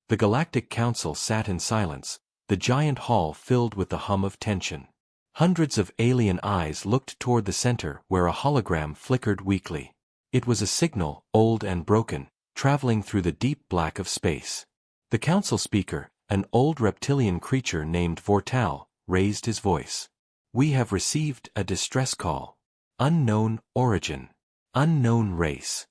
The Galactic Council sat in silence, the giant hall filled with the hum of tension. Hundreds of alien eyes looked toward the center where a hologram flickered weakly. It was a signal, old and broken, traveling through the deep black of space. The council speaker, an old reptilian creature named Vortal, raised his voice. "We have received a distress call. Unknown origin. Unknown race."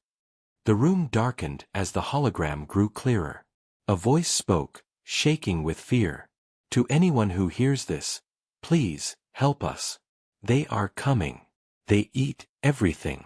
The room darkened as the hologram grew clearer. A voice spoke, shaking with fear. "To anyone who hears this, please, help us. They are coming. They eat everything.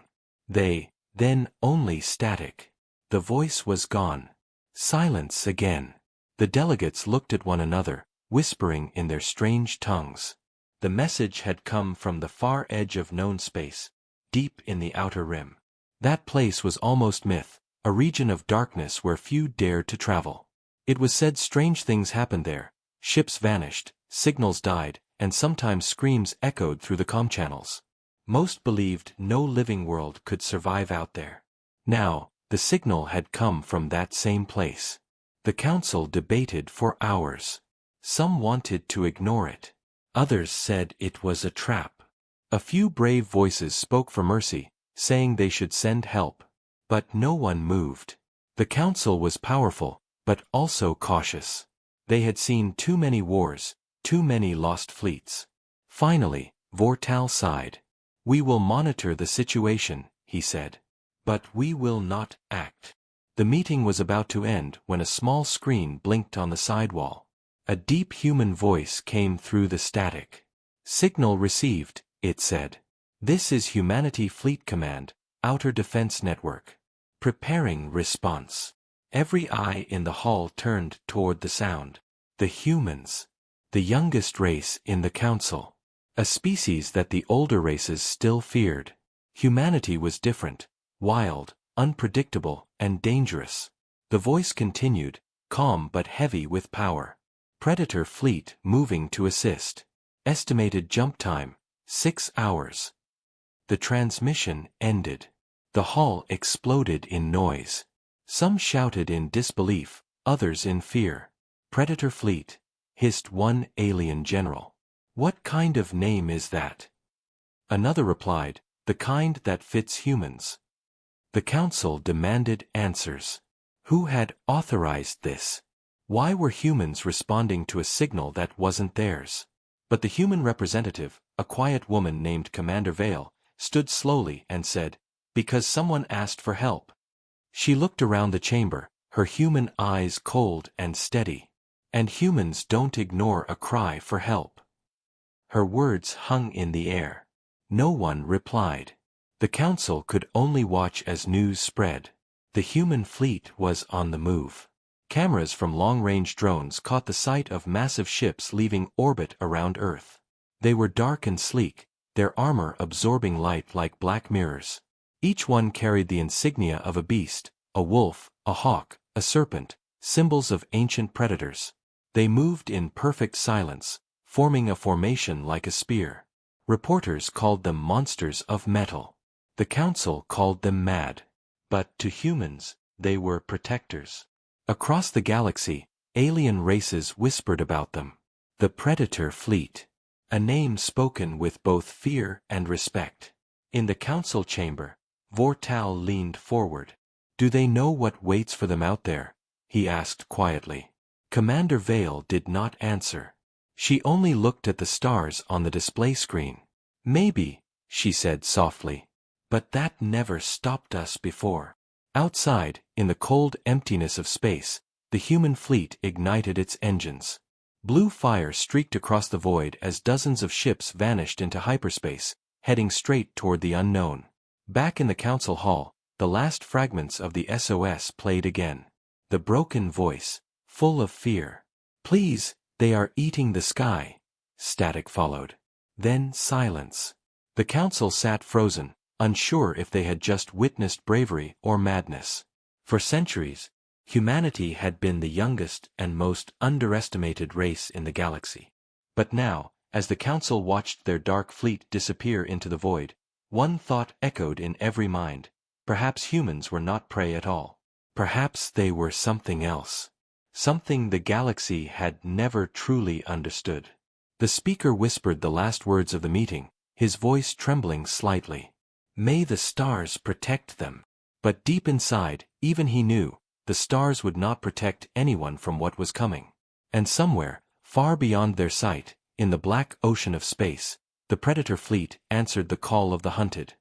Then only static." The voice was gone. Silence again. The delegates looked at one another, whispering in their strange tongues. The message had come from the far edge of known space, deep in the outer rim. That place was almost myth, a region of darkness where few dared to travel. It was said strange things happened there. Ships vanished, signals died, and sometimes screams echoed through the comm channels. Most believed no living world could survive out there. Now, the signal had come from that same place. The council debated for hours. Some wanted to ignore it. Others said it was a trap. A few brave voices spoke for mercy, saying they should send help. But no one moved. The council was powerful, but also cautious. They had seen too many wars, too many lost fleets. Finally, Vortal sighed. "We will monitor the situation," he said. "But we will not act." The meeting was about to end when a small screen blinked on the sidewall. A deep human voice came through the static. "Signal received," it said. "This is Humanity Fleet Command, Outer Defense Network. Preparing response." Every eye in the hall turned toward the sound. The humans. The youngest race in the council. A species that the older races still feared. Humanity was different, wild, unpredictable, and dangerous. The voice continued, calm but heavy with power. "Predator fleet moving to assist. Estimated jump time, 6 hours." The transmission ended. The hall exploded in noise. Some shouted in disbelief, others in fear. "Predator fleet," hissed one alien general. "What kind of name is that?" Another replied, "The kind that fits humans." The council demanded answers. Who had authorized this? Why were humans responding to a signal that wasn't theirs? But the human representative, a quiet woman named Commander Vale, stood slowly and said, "Because someone asked for help." She looked around the chamber, her human eyes cold and steady. And humans don't ignore a cry for help. Her words hung in the air. No one replied. The council could only watch as news spread. The human fleet was on the move. Cameras from long-range drones caught the sight of massive ships leaving orbit around Earth. They were dark and sleek, their armor absorbing light like black mirrors. Each one carried the insignia of a beast, a wolf, a hawk, a serpent, symbols of ancient predators. They moved in perfect silence, forming a formation like a spear. Reporters called them monsters of metal. The council called them mad. But to humans, they were protectors. Across the galaxy, alien races whispered about them. The Predator Fleet. A name spoken with both fear and respect. In the council chamber, Vortal leaned forward. "Do they know what waits for them out there?" he asked quietly. Commander Vale did not answer. She only looked at the stars on the display screen. "Maybe," she said softly. "But that never stopped us before." Outside, in the cold emptiness of space, the human fleet ignited its engines. Blue fire streaked across the void as dozens of ships vanished into hyperspace, heading straight toward the unknown. Back in the council hall, the last fragments of the SOS played again. The broken voice, full of fear. "Please, they are eating the sky." Static followed. Then silence. The council sat frozen, unsure if they had just witnessed bravery or madness. For centuries, humanity had been the youngest and most underestimated race in the galaxy. But now, as the council watched their dark fleet disappear into the void, one thought echoed in every mind. Perhaps humans were not prey at all. Perhaps they were something else. something the galaxy had never truly understood. The speaker whispered the last words of the meeting, his voice trembling slightly. May the stars protect them. But deep inside, even he knew, the stars would not protect anyone from what was coming. And somewhere, far beyond their sight, in the black ocean of space, the Predator fleet answered the call of the hunted.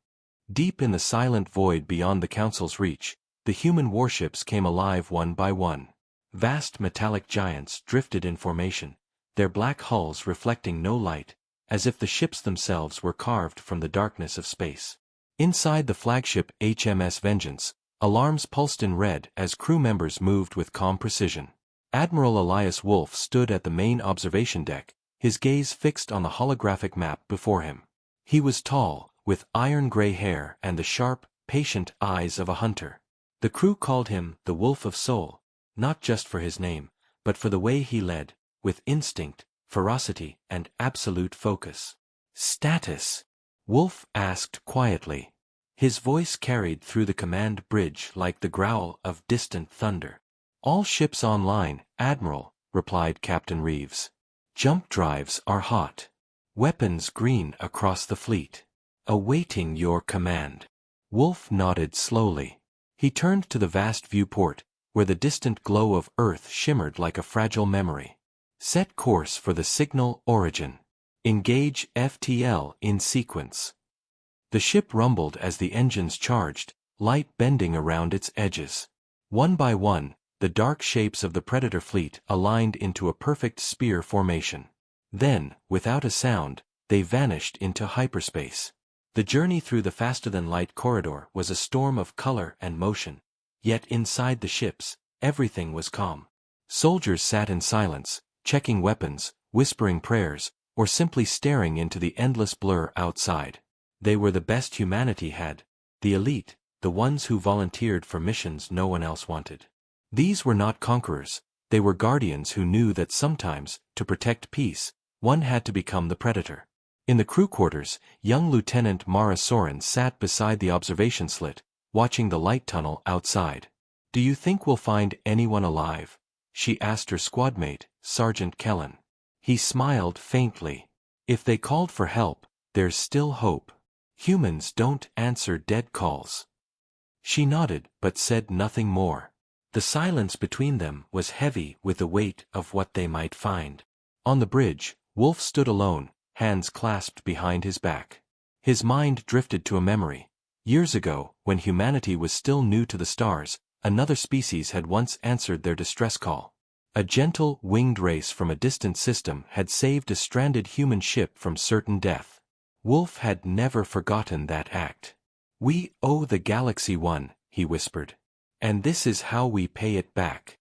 Deep in the silent void beyond the Council's reach, the human warships came alive one by one. Vast metallic giants drifted in formation, their black hulls reflecting no light, as if the ships themselves were carved from the darkness of space. Inside the flagship HMS Vengeance, alarms pulsed in red as crew members moved with calm precision. Admiral Elias Wolf stood at the main observation deck, his gaze fixed on the holographic map before him. He was tall, with iron-gray hair and the sharp, patient eyes of a hunter. The crew called him the Wolf of Soul, not just for his name, but for the way he led, with instinct, ferocity, and absolute focus. "Status?" Wolf asked quietly. His voice carried through the command bridge like the growl of distant thunder. "All ships online, Admiral," replied Captain Reeves. "Jump drives are hot. Weapons green across the fleet. Awaiting your command." Wolf nodded slowly. He turned to the vast viewport, where the distant glow of Earth shimmered like a fragile memory. "Set course for the signal origin. Engage FTL in sequence." The ship rumbled as the engines charged, light bending around its edges. One by one, the dark shapes of the Predator fleet aligned into a perfect spear formation. Then, without a sound, they vanished into hyperspace. The journey through the faster-than-light corridor was a storm of color and motion, yet inside the ships, everything was calm. Soldiers sat in silence, checking weapons, whispering prayers, or simply staring into the endless blur outside. They were the best humanity had, the elite, the ones who volunteered for missions no one else wanted. These were not conquerors, they were guardians who knew that sometimes, to protect peace, one had to become the Predator. In the crew quarters, young Lieutenant Mara Soren sat beside the observation slit, watching the light tunnel outside. "Do you think we'll find anyone alive?" she asked her squadmate, Sergeant Kellen. He smiled faintly. "If they called for help, there's still hope. Humans don't answer dead calls." She nodded but said nothing more. The silence between them was heavy with the weight of what they might find. On the bridge, Wolf stood alone, hands clasped behind his back. His mind drifted to a memory. Years ago, when humanity was still new to the stars, another species had once answered their distress call. A gentle, winged race from a distant system had saved a stranded human ship from certain death. Wolf had never forgotten that act. "We owe the galaxy one," he whispered. "And this is how we pay it back."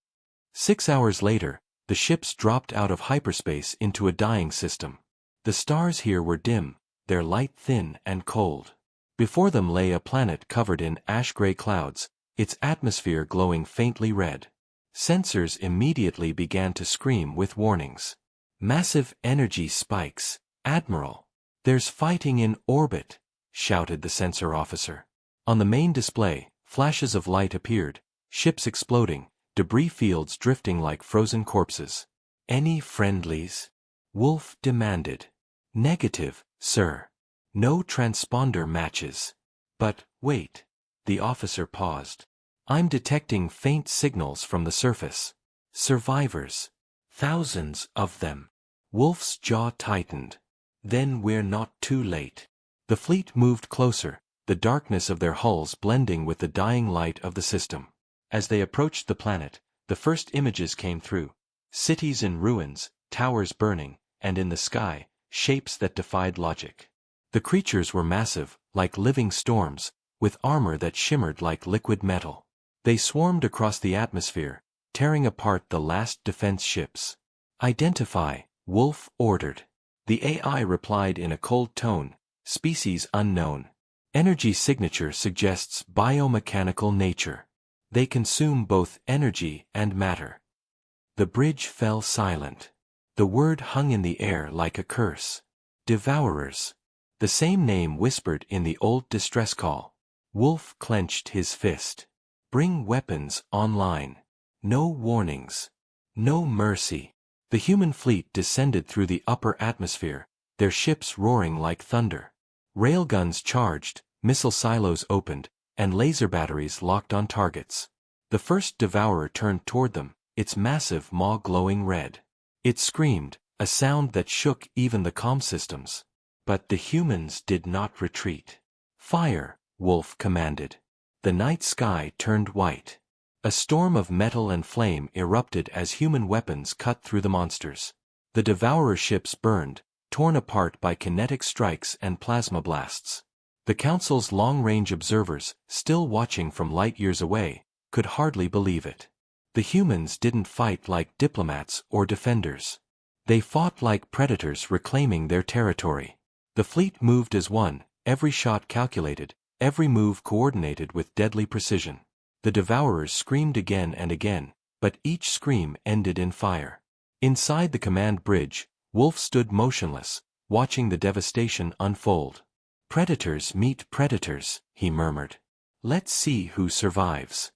6 hours later, the ships dropped out of hyperspace into a dying system. The stars here were dim, their light thin and cold. Before them lay a planet covered in ash-gray clouds, its atmosphere glowing faintly red. Sensors immediately began to scream with warnings. "Massive energy spikes, Admiral. There's fighting in orbit," shouted the sensor officer. On the main display, flashes of light appeared, ships exploding, debris fields drifting like frozen corpses. "Any friendlies?" Wolf demanded. "Negative, sir. No transponder matches." "But, wait." The officer paused. "I'm detecting faint signals from the surface. Survivors. Thousands of them." Wolf's jaw tightened. "Then we're not too late." The fleet moved closer, the darkness of their hulls blending with the dying light of the system. As they approached the planet, the first images came through. Cities in ruins, towers burning, and in the sky, shapes that defied logic. The creatures were massive, like living storms, with armor that shimmered like liquid metal. They swarmed across the atmosphere, tearing apart the last defense ships. "Identify," Wolf ordered. The AI replied in a cold tone, "Species unknown. Energy signature suggests biomechanical nature. They consume both energy and matter." The bridge fell silent. The word hung in the air like a curse. "Devourers." The same name whispered in the old distress call. Wolf clenched his fist. "Bring weapons online. No warnings." No mercy. The human fleet descended through the upper atmosphere, their ships roaring like thunder. Railguns charged, missile silos opened, and laser batteries locked on targets. The first devourer turned toward them, its massive maw glowing red. It screamed, a sound that shook even the comm systems. But the humans did not retreat. Fire, Wolf commanded. The night sky turned white. A storm of metal and flame erupted as human weapons cut through the monsters. The devourer ships burned, torn apart by kinetic strikes and plasma blasts. The Council's long-range observers, still watching from light years away, could hardly believe it. The humans didn't fight like diplomats or defenders. They fought like predators reclaiming their territory. The fleet moved as one, every shot calculated, every move coordinated with deadly precision. The devourers screamed again and again, but each scream ended in fire. Inside the command bridge, Wolf stood motionless, watching the devastation unfold. "Predators meet predators," he murmured. "Let's see who survives."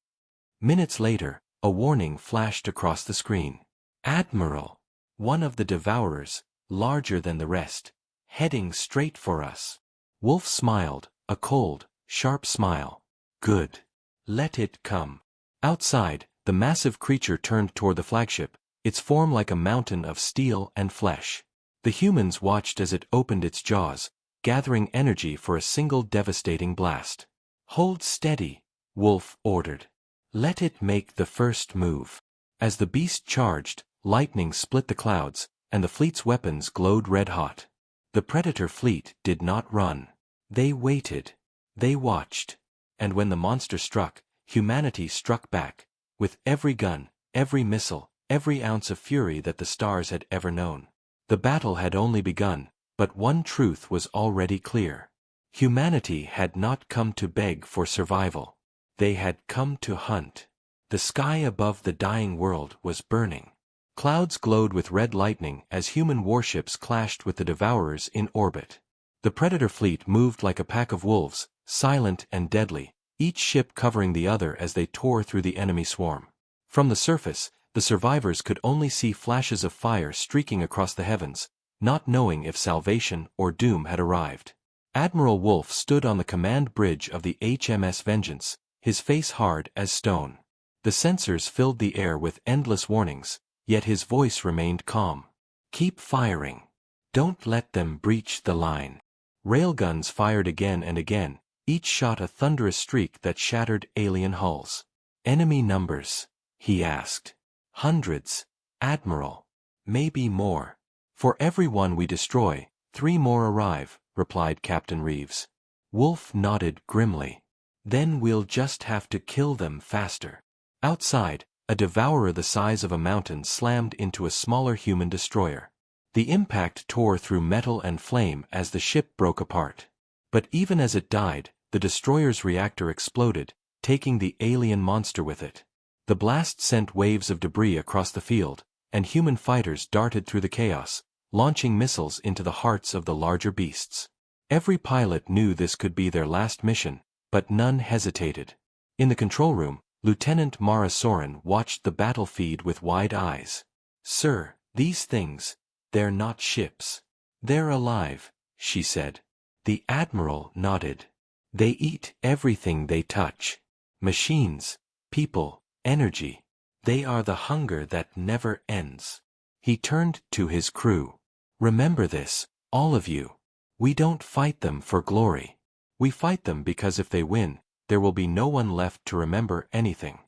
Minutes later, a warning flashed across the screen. "Admiral!" One of the devourers, larger than the rest, heading straight for us. Wolf smiled, a cold, sharp smile. "Good. Let it come." Outside, the massive creature turned toward the flagship, its form like a mountain of steel and flesh. The humans watched as it opened its jaws, gathering energy for a single devastating blast. "Hold steady," Wolf ordered. "Let it make the first move." As the beast charged, lightning split the clouds, and the fleet's weapons glowed red-hot. The Predator fleet did not run. They waited. They watched. And when the monster struck, humanity struck back, with every gun, every missile, every ounce of fury that the stars had ever known. The battle had only begun, but one truth was already clear. Humanity had not come to beg for survival. They had come to hunt. The sky above the dying world was burning. Clouds glowed with red lightning as human warships clashed with the devourers in orbit. The Predator fleet moved like a pack of wolves, silent and deadly, each ship covering the other as they tore through the enemy swarm. From the surface, the survivors could only see flashes of fire streaking across the heavens, not knowing if salvation or doom had arrived. Admiral Wolf stood on the command bridge of the HMS Vengeance, his face hard as stone. The sensors filled the air with endless warnings, yet his voice remained calm. "Keep firing. Don't let them breach the line." Railguns fired again and again, each shot a thunderous streak that shattered alien hulls. "Enemy numbers?" he asked. "Hundreds, Admiral. Maybe more. For every one we destroy, 3 more arrive," replied Captain Reeves. Wolf nodded grimly. "Then we'll just have to kill them faster." Outside, a devourer the size of a mountain slammed into a smaller human destroyer. The impact tore through metal and flame as the ship broke apart. But even as it died, the destroyer's reactor exploded, taking the alien monster with it. The blast sent waves of debris across the field, and human fighters darted through the chaos, launching missiles into the hearts of the larger beasts. Every pilot knew this could be their last mission, but none hesitated. In the control room, Lieutenant Mara Soren watched the battle feed with wide eyes. "Sir, these things, they're not ships. They're alive," she said. The Admiral nodded. "They eat everything they touch. Machines, people, energy. They are the hunger that never ends." He turned to his crew. "Remember this, all of you. We don't fight them for glory. We fight them because if they win, there will be no one left to remember anything."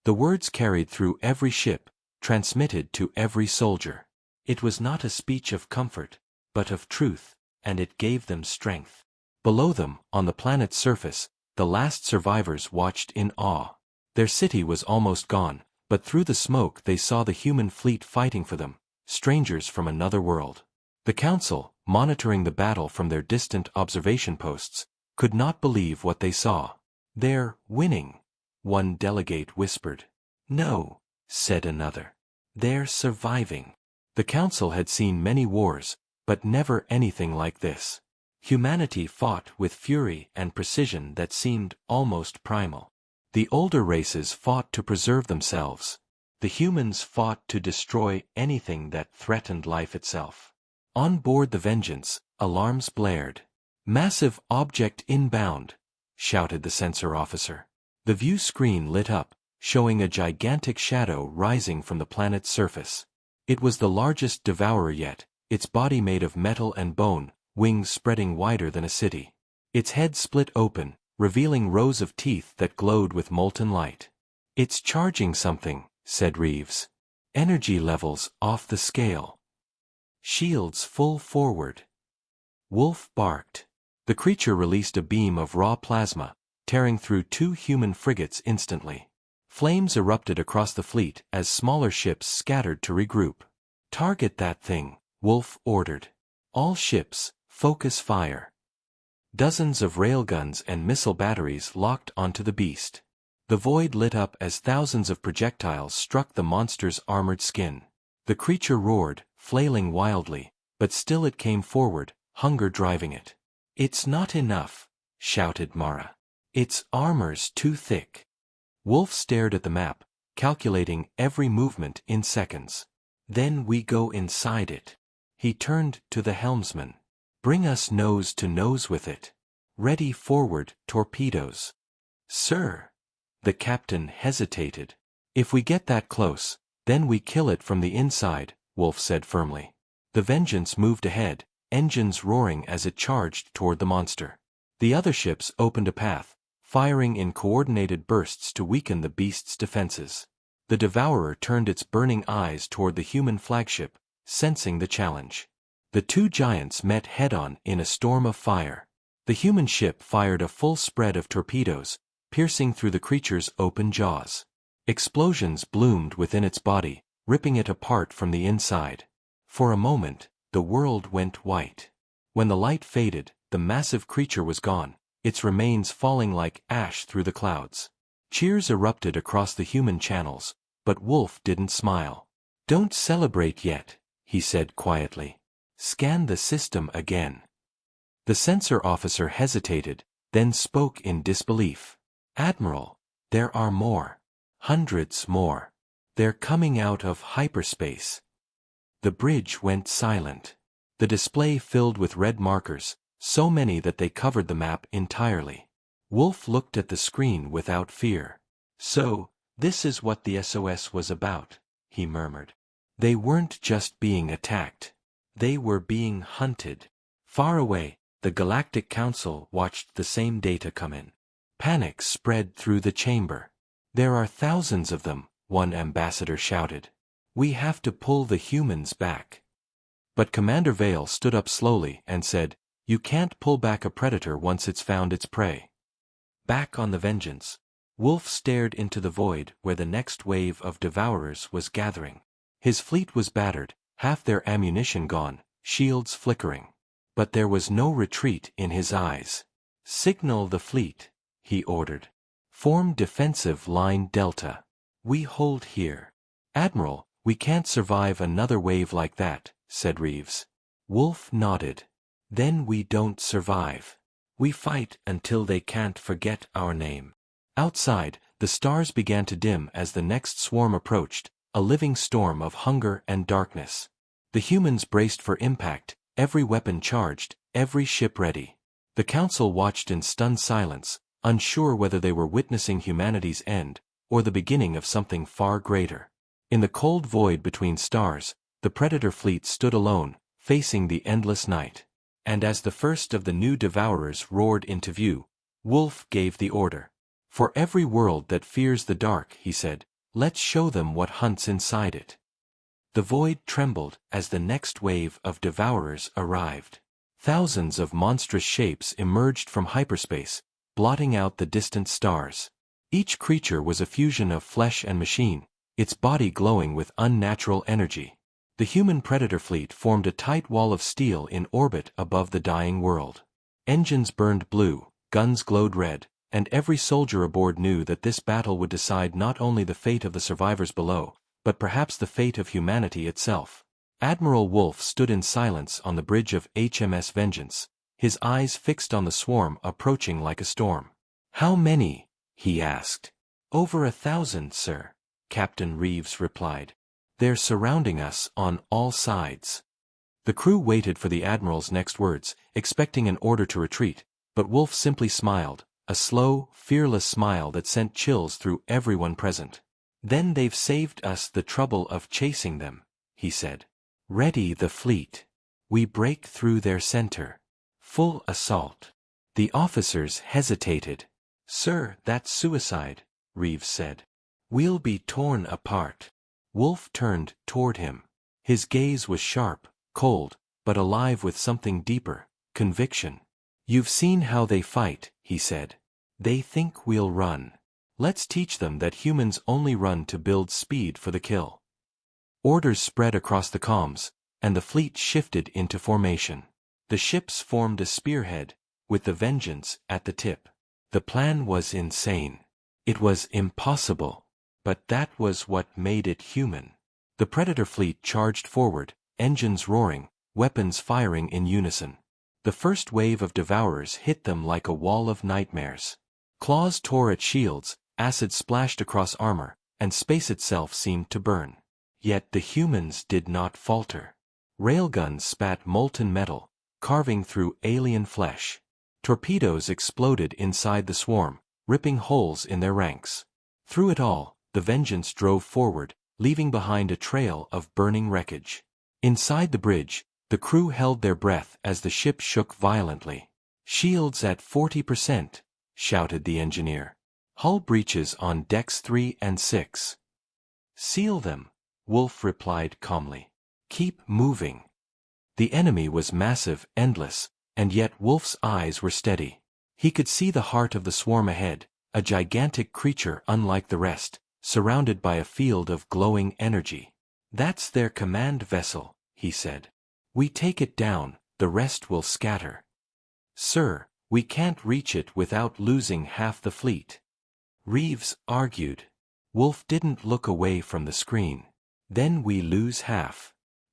The words carried through every ship, transmitted to every soldier. It was not a speech of comfort, but of truth, and it gave them strength. Below them, on the planet's surface, the last survivors watched in awe. Their city was almost gone, but through the smoke they saw the human fleet fighting for them, strangers from another world. The Council, monitoring the battle from their distant observation posts, could not believe what they saw. "They're winning," one delegate whispered. "No," said another. "They're surviving." The Council had seen many wars, but never anything like this. Humanity fought with fury and precision that seemed almost primal. The older races fought to preserve themselves. The humans fought to destroy anything that threatened life itself. On board the Vengeance, alarms blared. "Massive object inbound," shouted the sensor officer. The view screen lit up, showing a gigantic shadow rising from the planet's surface. It was the largest devourer yet, its body made of metal and bone, wings spreading wider than a city. Its head split open, revealing rows of teeth that glowed with molten light. "It's charging something," said Reeves. "Energy levels off the scale. Shields full forward." Wolf barked. The creature released a beam of raw plasma, tearing through 2 human frigates instantly. Flames erupted across the fleet as smaller ships scattered to regroup. "Target that thing," Wolf ordered. "All ships, focus fire." Dozens of railguns and missile batteries locked onto the beast. The void lit up as thousands of projectiles struck the monster's armored skin. The creature roared, flailing wildly, but still it came forward, hunger driving it. "It's not enough," shouted Mara. "Its armor's too thick." Wolf stared at the map, calculating every movement in seconds. "Then we go inside it." He turned to the helmsman. "Bring us nose to nose with it. Ready forward torpedoes." "Sir." The captain hesitated. "If we get that close, then we kill it from the inside," Wolf said firmly. The Vengeance moved ahead, engines roaring as it charged toward the monster. The other ships opened a path, firing in coordinated bursts to weaken the beast's defenses. The Devourer turned its burning eyes toward the human flagship, sensing the challenge. The 2 giants met head-on in a storm of fire. The human ship fired a full spread of torpedoes, piercing through the creature's open jaws. Explosions bloomed within its body, ripping it apart from the inside. For a moment, the world went white. When the light faded, the massive creature was gone, its remains falling like ash through the clouds. Cheers erupted across the human channels, but Wolf didn't smile. "Don't celebrate yet," he said quietly. "Scan the system again." The sensor officer hesitated, then spoke in disbelief. "Admiral, there are more. Hundreds more. They're coming out of hyperspace." The bridge went silent. The display filled with red markers, so many that they covered the map entirely. Wolf looked at the screen without fear. "So, this is what the SOS was about," he murmured. "They weren't just being attacked. They were being hunted." Far away, the Galactic Council watched the same data come in. Panic spread through the chamber. "There are thousands of them," one ambassador shouted. "We have to pull the humans back." But Commander Vale stood up slowly and said, "You can't pull back a predator once it's found its prey." Back on the Vengeance, Wolf stared into the void where the next wave of devourers was gathering. His fleet was battered, half their ammunition gone, shields flickering. But there was no retreat in his eyes. "Signal the fleet," he ordered. "Form defensive line Delta. We hold here." "Admiral, we can't survive another wave like that," said Reeves. Wolf nodded. "Then we don't survive. We fight until they can't forget our name." Outside, the stars began to dim as the next swarm approached, a living storm of hunger and darkness. The humans braced for impact, every weapon charged, every ship ready. The Council watched in stunned silence, unsure whether they were witnessing humanity's end, or the beginning of something far greater. In the cold void between stars, the Predator fleet stood alone, facing the endless night. And as the first of the new devourers roared into view, Wolf gave the order. "For every world that fears the dark," he said, "let's show them what hunts inside it." The void trembled as the next wave of devourers arrived. Thousands of monstrous shapes emerged from hyperspace, blotting out the distant stars. Each creature was a fusion of flesh and machine, its body glowing with unnatural energy. The human predator fleet formed a tight wall of steel in orbit above the dying world. Engines burned blue, guns glowed red, and every soldier aboard knew that this battle would decide not only the fate of the survivors below, but perhaps the fate of humanity itself. Admiral Wolf stood in silence on the bridge of HMS Vengeance, his eyes fixed on the swarm approaching like a storm. "How many?" he asked. "Over 1,000, sir." Captain Reeves replied. "They're surrounding us on all sides." The crew waited for the Admiral's next words, expecting an order to retreat, but Wolf simply smiled, a slow, fearless smile that sent chills through everyone present. "Then they've saved us the trouble of chasing them," he said. "Ready the fleet. We break through their center. Full assault." The officers hesitated. "Sir, that's suicide," Reeves said. "We'll be torn apart." Wolf turned toward him. His gaze was sharp, cold, but alive with something deeper, conviction. "You've seen how they fight," he said. "They think we'll run. Let's teach them that humans only run to build speed for the kill." Orders spread across the comms, and the fleet shifted into formation. The ships formed a spearhead, with the Vengeance at the tip. The plan was insane. It was impossible. But that was what made it human. The Predator fleet charged forward, engines roaring, weapons firing in unison. The first wave of Devourers hit them like a wall of nightmares. Claws tore at shields, acid splashed across armor, and space itself seemed to burn. Yet the humans did not falter. Railguns spat molten metal, carving through alien flesh. Torpedoes exploded inside the swarm, ripping holes in their ranks. Through it all, the Vengeance drove forward, leaving behind a trail of burning wreckage. Inside the bridge, the crew held their breath as the ship shook violently. "Shields at 40%, shouted the engineer. "Hull breaches on decks 3 and 6. "Seal them," Wolf replied calmly. "Keep moving." The enemy was massive, endless, and yet Wolf's eyes were steady. He could see the heart of the swarm ahead, a gigantic creature unlike the rest, surrounded by a field of glowing energy. "That's their command vessel," he said. "We take it down, the rest will scatter." "Sir, we can't reach it without losing half the fleet," Reeves argued. Wolf didn't look away from the screen. "Then we lose half.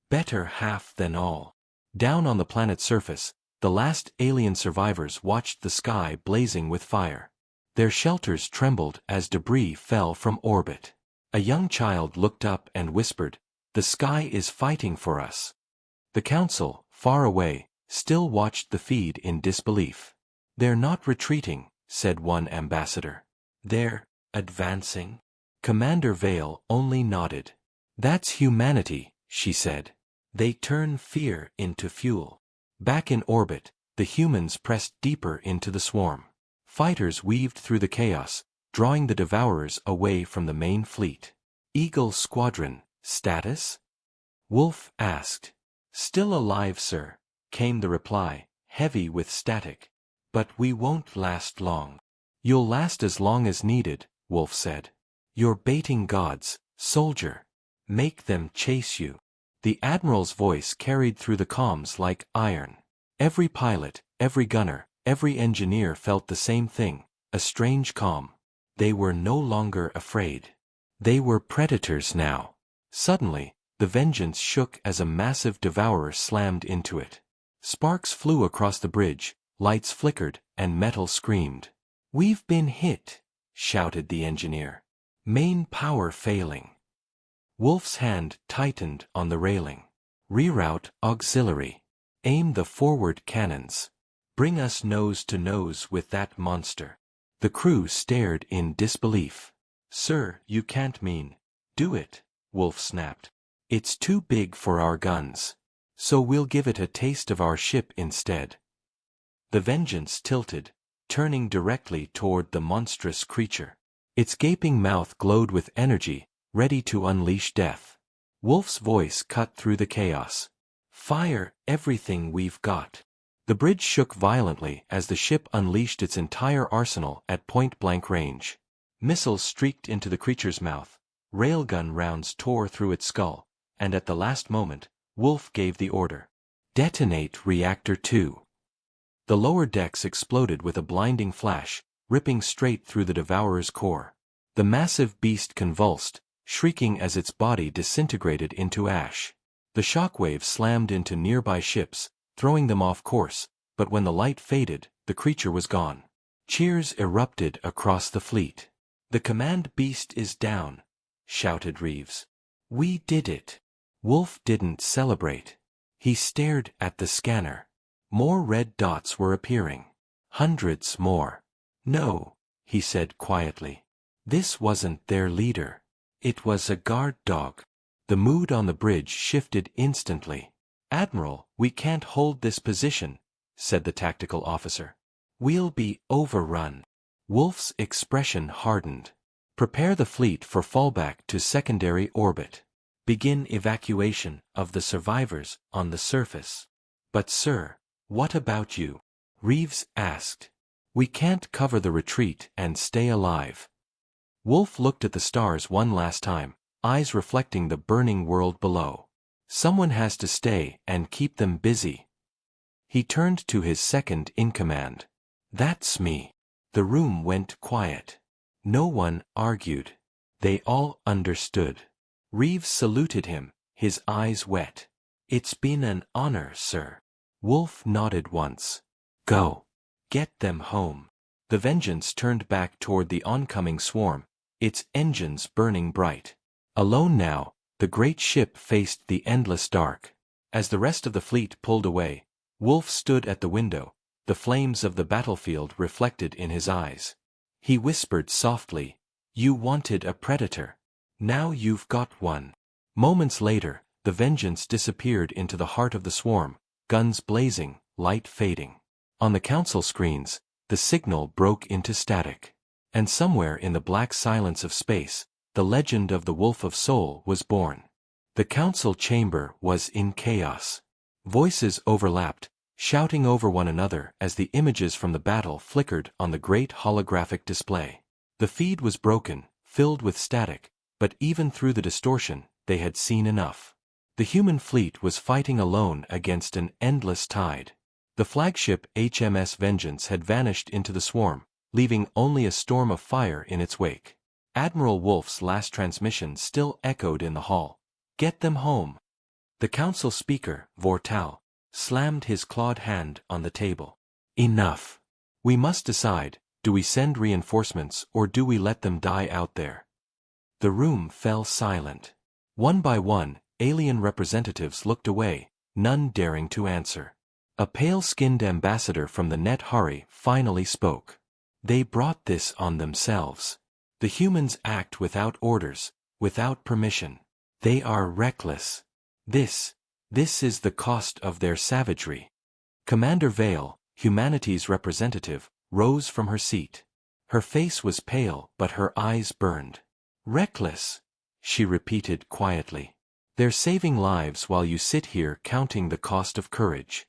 Better half than all." Down on the planet's surface, the last alien survivors watched the sky blazing with fire. Their shelters trembled as debris fell from orbit. A young child looked up and whispered, "The sky is fighting for us." The council, far away, still watched the feed in disbelief. "They're not retreating," said one ambassador. "They're advancing." Commander Vale only nodded. "That's humanity," she said. "They turn fear into fuel." Back in orbit, the humans pressed deeper into the swarm. Fighters weaved through the chaos, drawing the Devourers away from the main fleet. "Eagle Squadron, status?" Wolf asked. "Still alive, sir," came the reply, heavy with static. "But we won't last long." "You'll last as long as needed," Wolf said. "You're baiting gods, soldier. Make them chase you." The Admiral's voice carried through the comms like iron. Every pilot, every gunner, every engineer felt the same thing, a strange calm. They were no longer afraid. They were predators now. Suddenly, the Vengeance shook as a massive Devourer slammed into it. Sparks flew across the bridge, lights flickered, and metal screamed. "We've been hit," shouted the engineer. "Main power failing." Wolf's hand tightened on the railing. "Reroute auxiliary. Aim the forward cannons. Bring us nose to nose with that monster." The crew stared in disbelief. "Sir, you can't mean." "Do it," Wolf snapped. "It's too big for our guns. So we'll give it a taste of our ship instead." The Vengeance tilted, turning directly toward the monstrous creature. Its gaping mouth glowed with energy, ready to unleash death. Wolf's voice cut through the chaos. "Fire everything we've got." The bridge shook violently as the ship unleashed its entire arsenal at point-blank range. Missiles streaked into the creature's mouth, railgun rounds tore through its skull, and at the last moment, Wolf gave the order. "Detonate Reactor 2." The lower decks exploded with a blinding flash, ripping straight through the Devourer's core. The massive beast convulsed, shrieking as its body disintegrated into ash. The shockwaves slammed into nearby ships, throwing them off course, but when the light faded, the creature was gone. Cheers erupted across the fleet. "The command beast is down," shouted Reeves. "We did it." Wolf didn't celebrate. He stared at the scanner. More red dots were appearing. Hundreds more. "No," he said quietly. "This wasn't their leader. It was a guard dog." The mood on the bridge shifted instantly. "Admiral, we can't hold this position," said the tactical officer. "We'll be overrun." Wolf's expression hardened. "Prepare the fleet for fallback to secondary orbit. Begin evacuation of the survivors on the surface." "But sir, what about you?" Reeves asked. "We can't cover the retreat and stay alive." Wolf looked at the stars one last time, eyes reflecting the burning world below. "Someone has to stay and keep them busy." He turned to his second-in-command. "That's me." The room went quiet. No one argued. They all understood. Reeves saluted him, his eyes wet. "It's been an honor, sir." Wolf nodded once. "Go. Get them home." The Vengeance turned back toward the oncoming swarm, its engines burning bright. Alone now, the great ship faced the endless dark. As the rest of the fleet pulled away, Wolf stood at the window, the flames of the battlefield reflected in his eyes. He whispered softly, "You wanted a predator. Now you've got one." Moments later, the Vengeance disappeared into the heart of the swarm, guns blazing, light fading. On the council screens, the signal broke into static. And somewhere in the black silence of space, the legend of the Wolf of Soul was born. The council chamber was in chaos. Voices overlapped, shouting over one another as the images from the battle flickered on the great holographic display. The feed was broken, filled with static, but even through the distortion, they had seen enough. The human fleet was fighting alone against an endless tide. The flagship HMS Vengeance had vanished into the swarm, leaving only a storm of fire in its wake. Admiral Wolf's last transmission still echoed in the hall. "Get them home." The council speaker, Vortal, slammed his clawed hand on the table. "Enough. We must decide, do we send reinforcements or do we let them die out there?" The room fell silent. One by one, alien representatives looked away, none daring to answer. A pale-skinned ambassador from the Nethari finally spoke. "They brought this on themselves. The humans act without orders, without permission. They are reckless. This is the cost of their savagery." Commander Vale, humanity's representative, rose from her seat. Her face was pale but her eyes burned. "Reckless," she repeated quietly. "They're saving lives while you sit here counting the cost of courage."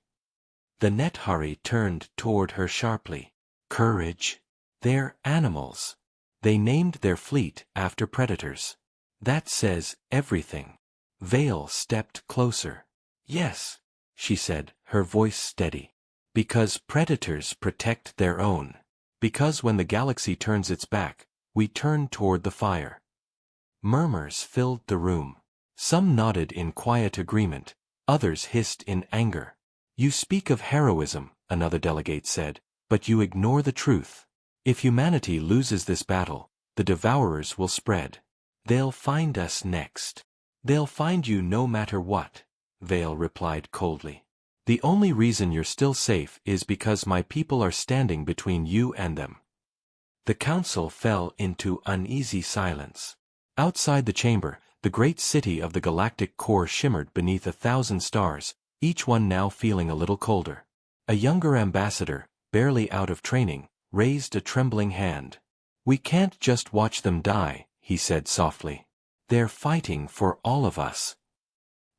The Nethari turned toward her sharply. "Courage? They're animals. They named their fleet after predators. That says everything." Vale stepped closer. "Yes," she said, her voice steady. "Because predators protect their own. Because when the galaxy turns its back, we turn toward the fire." Murmurs filled the room. Some nodded in quiet agreement, others hissed in anger. "You speak of heroism," another delegate said, "but you ignore the truth. If humanity loses this battle, the Devourers will spread. They'll find us next." "They'll find you no matter what," Vale replied coldly. "The only reason you're still safe is because my people are standing between you and them." The council fell into uneasy silence. Outside the chamber, the great city of the galactic core shimmered beneath 1,000 stars, each one now feeling a little colder. A younger ambassador, barely out of training, raised a trembling hand. "We can't just watch them die," he said softly. "They're fighting for all of us."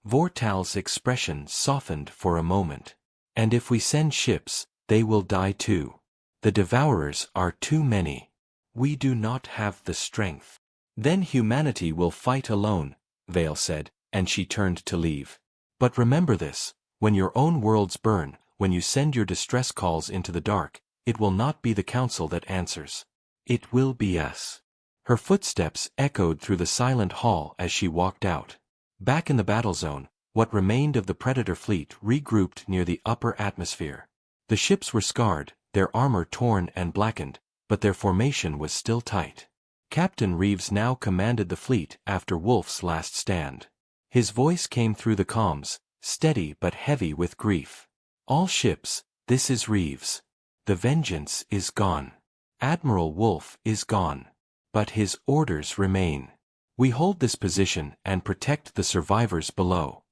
Vortal's expression softened for a moment. "And if we send ships, they will die too. The Devourers are too many. We do not have the strength." "Then humanity will fight alone," Vale said, and she turned to leave. "But remember this, when your own worlds burn, when you send your distress calls into the dark, it will not be the council that answers. It will be us." Her footsteps echoed through the silent hall as she walked out. Back in the battle zone, what remained of the Predator fleet regrouped near the upper atmosphere. The ships were scarred, their armor torn and blackened, but their formation was still tight. Captain Reeves now commanded the fleet after Wolf's last stand. His voice came through the comms, steady but heavy with grief. All ships, this is Reeves. The Vengeance is gone. Admiral Wolf is gone. But his orders remain. We hold this position and protect the survivors below.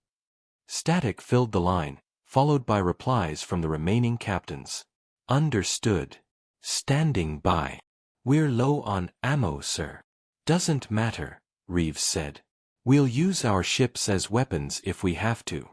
Static filled the line, followed by replies from the remaining captains. Understood. Standing by. We're low on ammo, sir. Doesn't matter, Reeves said. We'll use our ships as weapons if we have to.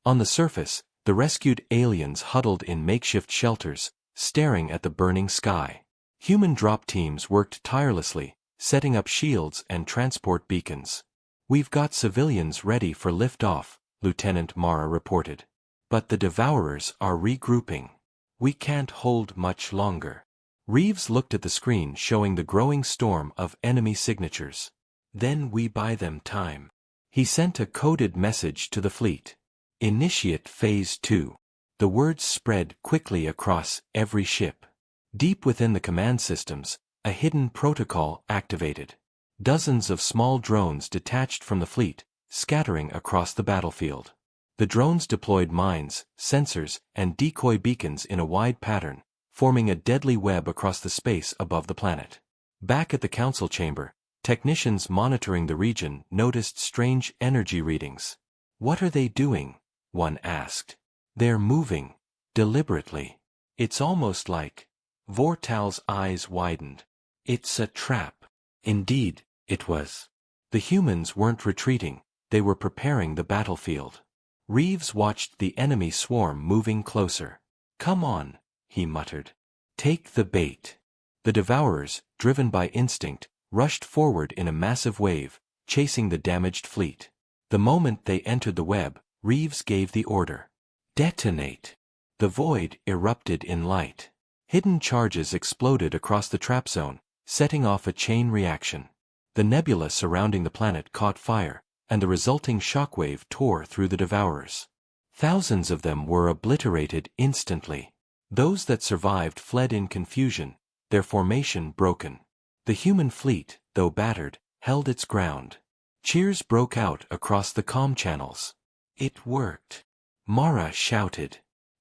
On the surface, the rescued aliens huddled in makeshift shelters, staring at the burning sky. Human drop teams worked tirelessly, setting up shields and transport beacons. We've got civilians ready for liftoff, Lieutenant Mara reported. But the Devourers are regrouping. We can't hold much longer. Reeves looked at the screen showing the growing storm of enemy signatures. Then we buy them time. He sent a coded message to the fleet. Initiate Phase 2. The words spread quickly across every ship. Deep within the command systems, a hidden protocol activated. Dozens of small drones detached from the fleet, scattering across the battlefield. The drones deployed mines, sensors, and decoy beacons in a wide pattern, forming a deadly web across the space above the planet. Back at the council chamber, technicians monitoring the region noticed strange energy readings. What are they doing? One asked. They're moving. Deliberately. It's almost like... Vortal's eyes widened. It's a trap. Indeed, it was. The humans weren't retreating, they were preparing the battlefield. Reeves watched the enemy swarm moving closer. Come on, he muttered. Take the bait. The Devourers, driven by instinct, rushed forward in a massive wave, chasing the damaged fleet. The moment they entered the web, Reeves gave the order. Detonate. The void erupted in light. Hidden charges exploded across the trap zone, setting off a chain reaction. The nebula surrounding the planet caught fire, and the resulting shockwave tore through the Devourers. Thousands of them were obliterated instantly. Those that survived fled in confusion, their formation broken. The human fleet, though battered, held its ground. Cheers broke out across the comm channels. It worked. Mara shouted.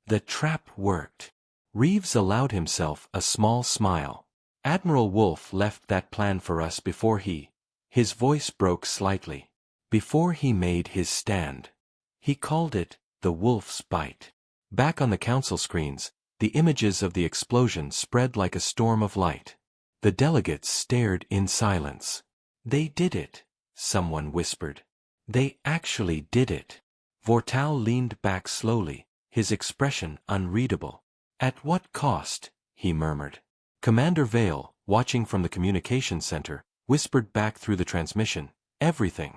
The trap worked. Reeves allowed himself a small smile. Admiral Wolf left that plan for us before his voice broke slightly. Before he made his stand. He called it the Wolf's Bite. Back on the council screens, the images of the explosion spread like a storm of light. The delegates stared in silence. They did it, someone whispered. They actually did it. Vortal leaned back slowly, his expression unreadable. At what cost? He murmured. Commander Vale, watching from the communications center, whispered back through the transmission, everything.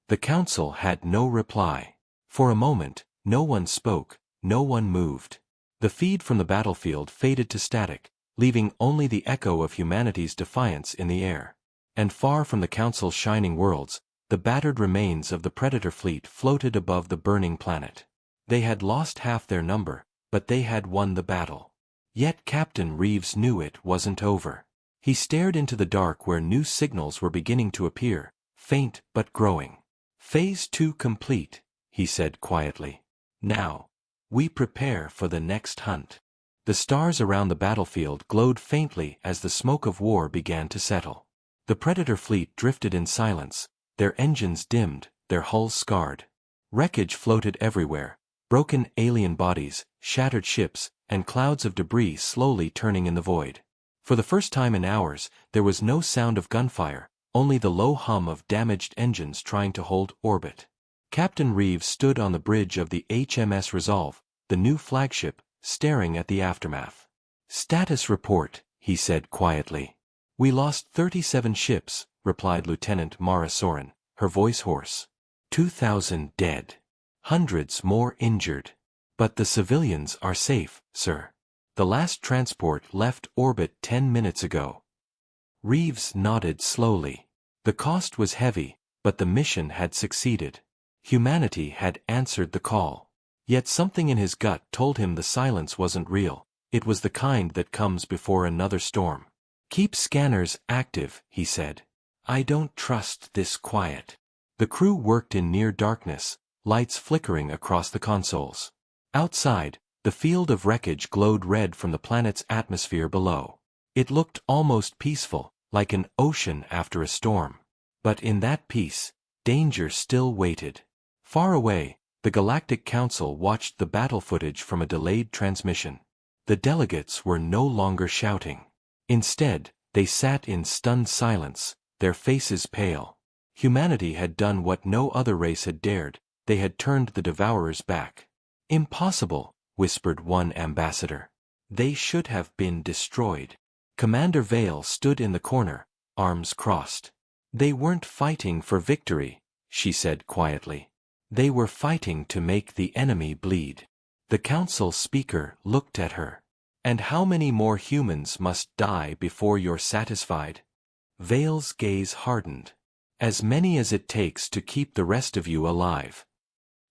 The council had no reply. For a moment, no one spoke, no one moved. The feed from the battlefield faded to static, leaving only the echo of humanity's defiance in the air. And far from the council's shining worlds, the battered remains of the Predator fleet floated above the burning planet. They had lost half their number, but they had won the battle. Yet Captain Reeves knew it wasn't over. He stared into the dark where new signals were beginning to appear, faint but growing. Phase 2 complete, he said quietly. Now, we prepare for the next hunt. The stars around the battlefield glowed faintly as the smoke of war began to settle. The Predator fleet drifted in silence, their engines dimmed, their hulls scarred. Wreckage floated everywhere, broken alien bodies, shattered ships, and clouds of debris slowly turning in the void. For the first time in hours, there was no sound of gunfire, only the low hum of damaged engines trying to hold orbit. Captain Reeves stood on the bridge of the HMS Resolve, the new flagship, staring at the aftermath. Status report, he said quietly. We lost 37 ships, replied Lieutenant Mara Soren, her voice hoarse. 2,000 dead. Hundreds more injured. But the civilians are safe, sir. The last transport left orbit 10 minutes ago. Reeves nodded slowly. The cost was heavy, but the mission had succeeded. Humanity had answered the call. Yet something in his gut told him the silence wasn't real, it was the kind that comes before another storm. Keep scanners active, he said. I don't trust this quiet. The crew worked in near darkness, lights flickering across the consoles. Outside, the field of wreckage glowed red from the planet's atmosphere below. It looked almost peaceful, like an ocean after a storm. But in that peace, danger still waited. Far away, the Galactic Council watched the battle footage from a delayed transmission. The delegates were no longer shouting. Instead, they sat in stunned silence, their faces pale. Humanity had done what no other race had dared, they had turned the Devourers back. Impossible, whispered one ambassador. They should have been destroyed. Commander Vale stood in the corner, arms crossed. They weren't fighting for victory, she said quietly. They were fighting to make the enemy bleed. The council speaker looked at her. And how many more humans must die before you're satisfied? Vale's gaze hardened. As many as it takes to keep the rest of you alive.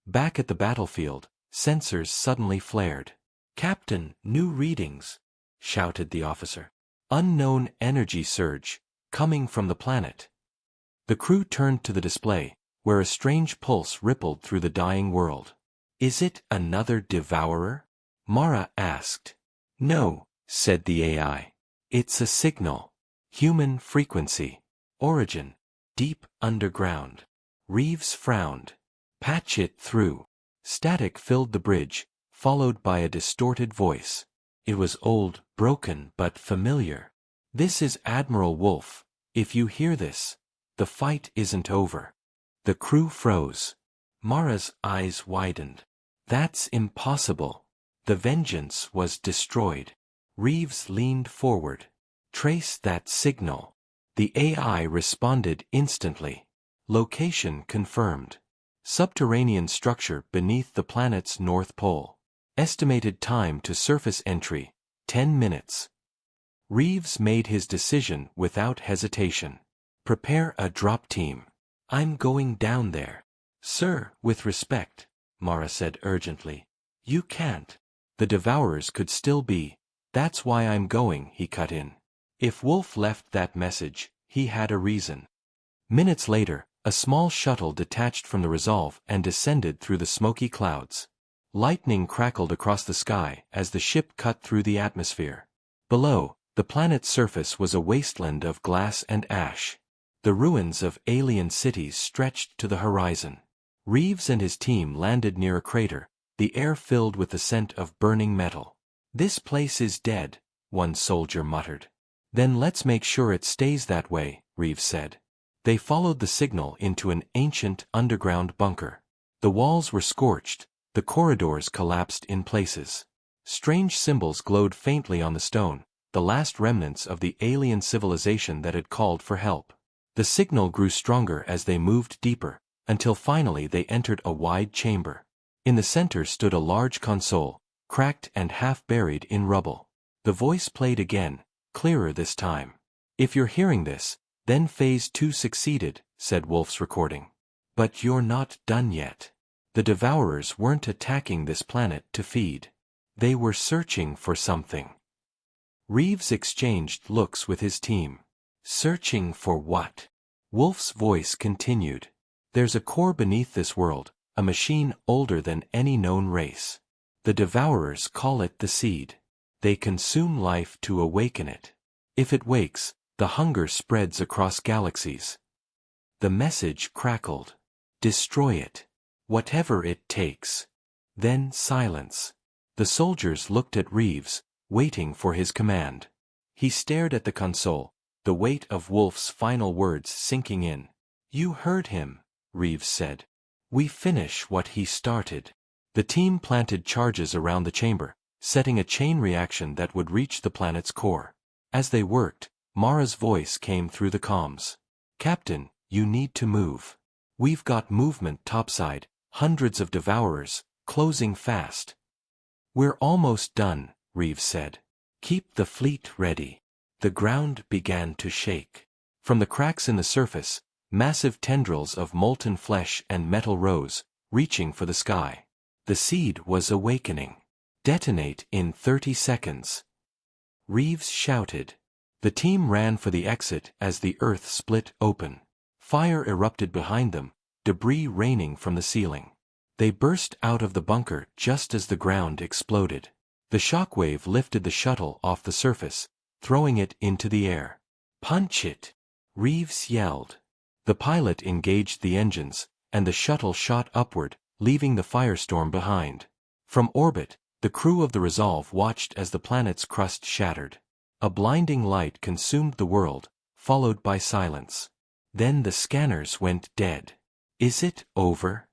Back at the battlefield, sensors suddenly flared. Captain, new readings, shouted the officer. Unknown energy surge, coming from the planet. The crew turned to the display, where a strange pulse rippled through the dying world. Is it another devourer? Mara asked. No, said the AI. It's a signal. Human frequency. Origin. Deep underground. Reeves frowned. Patch it through. Static filled the bridge, followed by a distorted voice. It was old, broken, but familiar. This is Admiral Wolf. If you hear this, the fight isn't over. The crew froze. Mara's eyes widened. That's impossible. The Vengeance was destroyed. Reeves leaned forward. Trace that signal. The AI responded instantly. Location confirmed. Subterranean structure beneath the planet's north pole. Estimated time to surface entry, 10 minutes. Reeves made his decision without hesitation. Prepare a drop team. I'm going down there. Sir, with respect, Mara said urgently. You can't. The Devourers could still be. That's why I'm going, he cut in. If Wolf left that message, he had a reason. Minutes later, a small shuttle detached from the Resolve and descended through the smoky clouds. Lightning crackled across the sky as the ship cut through the atmosphere. Below, the planet's surface was a wasteland of glass and ash. The ruins of alien cities stretched to the horizon. Reeves and his team landed near a crater, the air filled with the scent of burning metal. This place is dead, one soldier muttered. Then let's make sure it stays that way, Reeves said. They followed the signal into an ancient underground bunker. The walls were scorched, the corridors collapsed in places. Strange symbols glowed faintly on the stone, the last remnants of the alien civilization that had called for help. The signal grew stronger as they moved deeper, until finally they entered a wide chamber. In the center stood a large console, cracked and half-buried in rubble. The voice played again, clearer this time. If you're hearing this, then Phase 2 succeeded, said Wolf's recording. But you're not done yet. The Devourers weren't attacking this planet to feed. They were searching for something. Reeves exchanged looks with his team. Searching for what? Wolf's voice continued. There's a core beneath this world, a machine older than any known race. The Devourers call it the Seed. They consume life to awaken it. If it wakes, the hunger spreads across galaxies. The message crackled. Destroy it. Whatever it takes. Then silence. The soldiers looked at Reeves, waiting for his command. He stared at the console, the weight of Wolf's final words sinking in. You heard him, Reeves said. We finish what he started. The team planted charges around the chamber, setting a chain reaction that would reach the planet's core. As they worked, Mara's voice came through the comms. Captain, you need to move. We've got movement topside, hundreds of Devourers, closing fast. We're almost done, Reeves said. Keep the fleet ready. The ground began to shake. From the cracks in the surface, massive tendrils of molten flesh and metal rose, reaching for the sky. The seed was awakening. Detonate in 30 seconds. Reeves shouted. The team ran for the exit as the earth split open. Fire erupted behind them, debris raining from the ceiling. They burst out of the bunker just as the ground exploded. The shockwave lifted the shuttle off the surface, throwing it into the air. "Punch it!" Reeves yelled. The pilot engaged the engines, and the shuttle shot upward, leaving the firestorm behind. From orbit, the crew of the Resolve watched as the planet's crust shattered. A blinding light consumed the world, followed by silence. Then the scanners went dead. "Is it over?"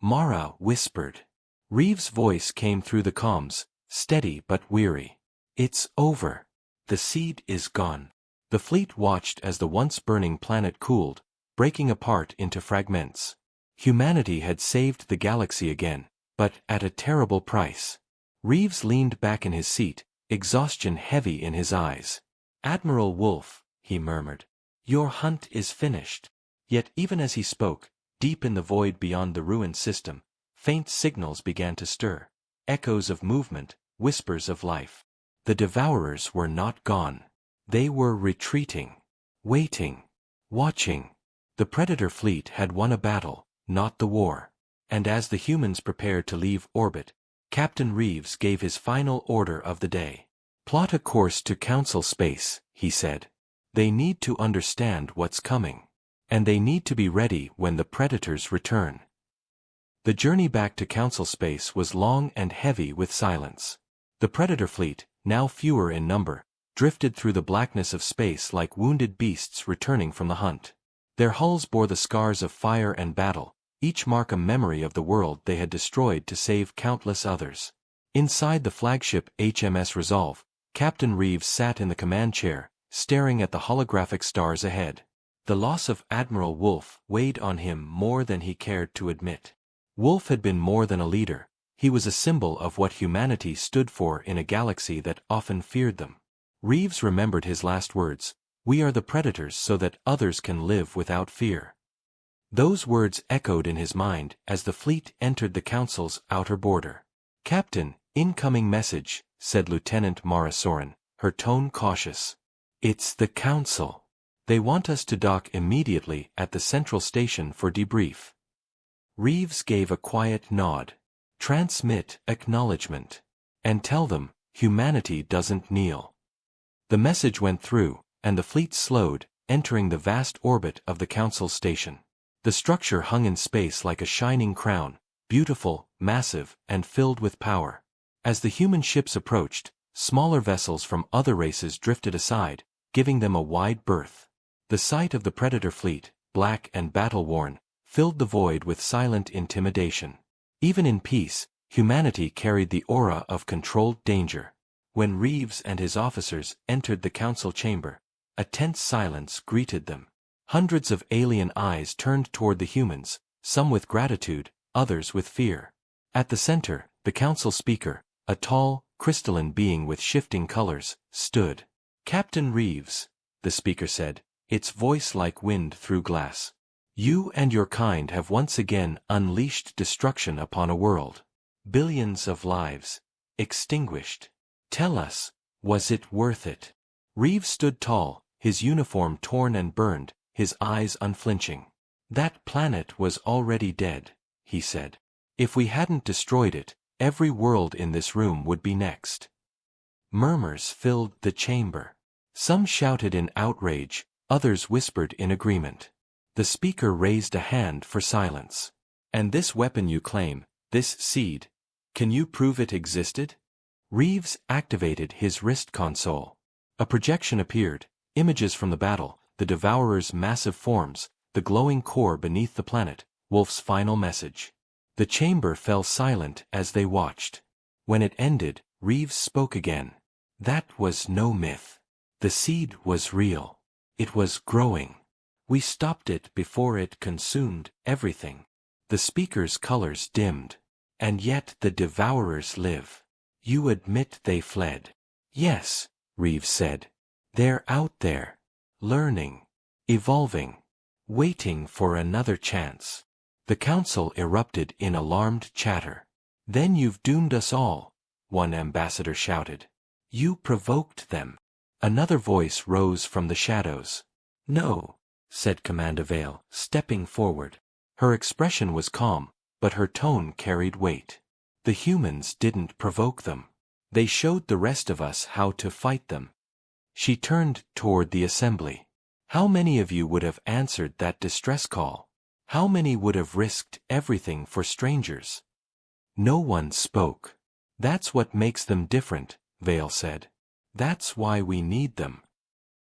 Mara whispered. Reeves' voice came through the comms, steady but weary. "It's over. The seed is gone." The fleet watched as the once burning planet cooled, breaking apart into fragments. Humanity had saved the galaxy again, but at a terrible price. Reeves leaned back in his seat, exhaustion heavy in his eyes. "Admiral Wolf," he murmured, "your hunt is finished." Yet even as he spoke, deep in the void beyond the ruined system, faint signals began to stir. Echoes of movement, whispers of life. The Devourers were not gone. They were retreating. Waiting. Watching. The Predator fleet had won a battle, not the war. And as the humans prepared to leave orbit, Captain Reeves gave his final order of the day. "Plot a course to Council space," he said. "They need to understand what's coming. And they need to be ready when the Predators return." The journey back to Council space was long and heavy with silence. The Predator fleet, now fewer in number, drifted through the blackness of space like wounded beasts returning from the hunt. Their hulls bore the scars of fire and battle, each mark a memory of the world they had destroyed to save countless others. Inside the flagship HMS Resolve, Captain Reeves sat in the command chair, staring at the holographic stars ahead. The loss of Admiral Wolf weighed on him more than he cared to admit. Wolf had been more than a leader. He was a symbol of what humanity stood for in a galaxy that often feared them. Reeves remembered his last words, "We are the Predators so that others can live without fear." Those words echoed in his mind as the fleet entered the Council's outer border. "Captain, incoming message," said Lieutenant Mara Soren, her tone cautious. "It's the Council. They want us to dock immediately at the central station for debrief." Reeves gave a quiet nod. "Transmit acknowledgement. And tell them, humanity doesn't kneel." The message went through, and the fleet slowed, entering the vast orbit of the Council station. The structure hung in space like a shining crown, beautiful, massive, and filled with power. As the human ships approached, smaller vessels from other races drifted aside, giving them a wide berth. The sight of the Predator fleet, black and battle-worn, filled the void with silent intimidation. Even in peace, humanity carried the aura of controlled danger. When Reeves and his officers entered the Council chamber, a tense silence greeted them. Hundreds of alien eyes turned toward the humans, some with gratitude, others with fear. At the center, the Council speaker, a tall, crystalline being with shifting colors, stood. "Captain Reeves," the speaker said, its voice like wind through glass. "You and your kind have once again unleashed destruction upon a world. Billions of lives extinguished. Tell us, was it worth it?" Reeves stood tall, his uniform torn and burned, his eyes unflinching. "That planet was already dead," he said. "If we hadn't destroyed it, every world in this room would be next." Murmurs filled the chamber. Some shouted in outrage, others whispered in agreement. The speaker raised a hand for silence. "And this weapon you claim, this seed, can you prove it existed?" Reeves activated his wrist console. A projection appeared, images from the battle, the Devourer's massive forms, the glowing core beneath the planet, Wolf's final message. The chamber fell silent as they watched. When it ended, Reeves spoke again. "That was no myth. The seed was real. It was growing. We stopped it before it consumed everything." The speaker's colors dimmed. "And yet the Devourers live. You admit they fled." "Yes," Reeves said. "They're out there. Learning. Evolving. Waiting for another chance." The Council erupted in alarmed chatter. "Then you've doomed us all," one ambassador shouted. "You provoked them. Another voice rose from the shadows. No, said Commander Vale, stepping forward. Her expression was calm, but her tone carried weight. The humans didn't provoke them. They showed the rest of us how to fight them. She turned toward the assembly. How many of you would have answered that distress call? How many would have risked everything for strangers? No one spoke. That's what makes them different, Vale said. That's why we need them.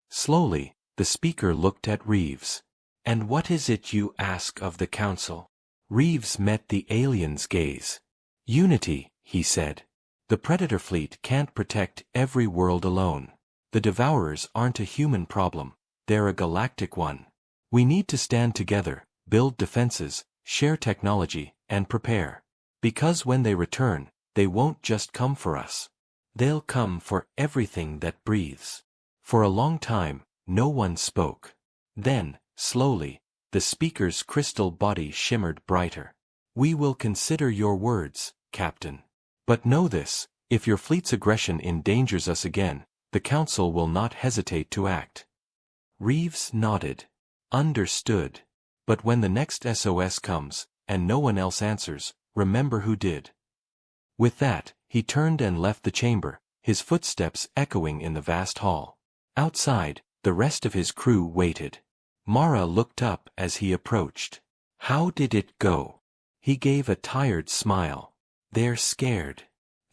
Slowly, the speaker looked at Reeves. And what is it you ask of the council? Reeves met the alien's gaze. Unity, he said. The Predator fleet can't protect every world alone. The Devourers aren't a human problem, they're a galactic one. We need to stand together, build defenses, share technology, and prepare. Because when they return, they won't just come for us. They'll come for everything that breathes. For a long time, no one spoke. Then, slowly, the speaker's crystal body shimmered brighter. We will consider your words, Captain. But know this, if your fleet's aggression endangers us again, the Council will not hesitate to act. Reeves nodded. Understood. But when the next SOS comes, and no one else answers, remember who did. With that, he turned and left the chamber, his footsteps echoing in the vast hall. Outside, the rest of his crew waited. Mara looked up as he approached. How did it go? He gave a tired smile. They're scared.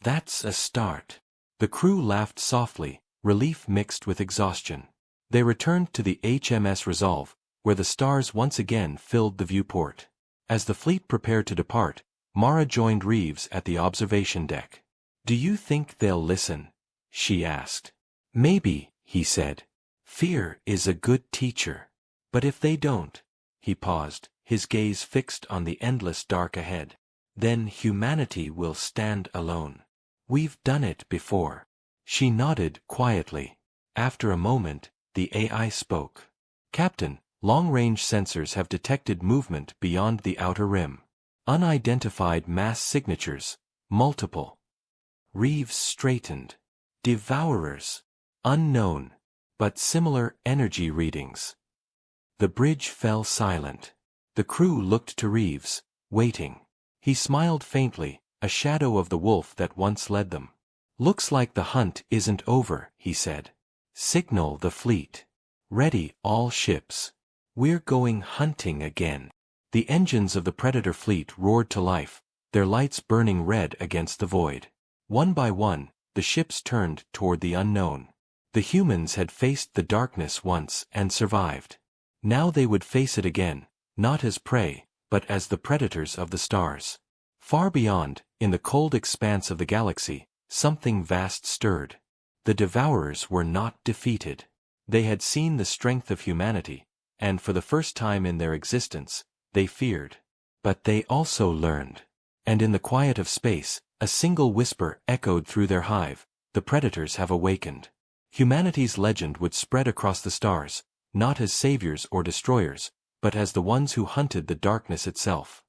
That's a start. The crew laughed softly, relief mixed with exhaustion. They returned to the HMS Resolve, where the stars once again filled the viewport. As the fleet prepared to depart, Mara joined Reeves at the observation deck. Do you think they'll listen? She asked. Maybe, he said. Fear is a good teacher. But if they don't, he paused, his gaze fixed on the endless dark ahead, then humanity will stand alone. We've done it before. She nodded quietly. After a moment, the AI spoke. Captain, long-range sensors have detected movement beyond the outer rim. Unidentified mass signatures, multiple. Reeves straightened. Devourers. Unknown, but similar energy readings. The bridge fell silent. The crew looked to Reeves, waiting. He smiled faintly, a shadow of the wolf that once led them. Looks like the hunt isn't over, he said. Signal the fleet. Ready all ships. We're going hunting again. The engines of the Predator fleet roared to life, their lights burning red against the void. One by one, the ships turned toward the unknown. The humans had faced the darkness once and survived. Now they would face it again, not as prey, but as the predators of the stars. Far beyond, in the cold expanse of the galaxy, something vast stirred. The Devourers were not defeated. They had seen the strength of humanity, and for the first time in their existence, they feared. But they also learned. And in the quiet of space, a single whisper echoed through their hive, the predators have awakened. Humanity's legend would spread across the stars, not as saviors or destroyers, but as the ones who hunted the darkness itself.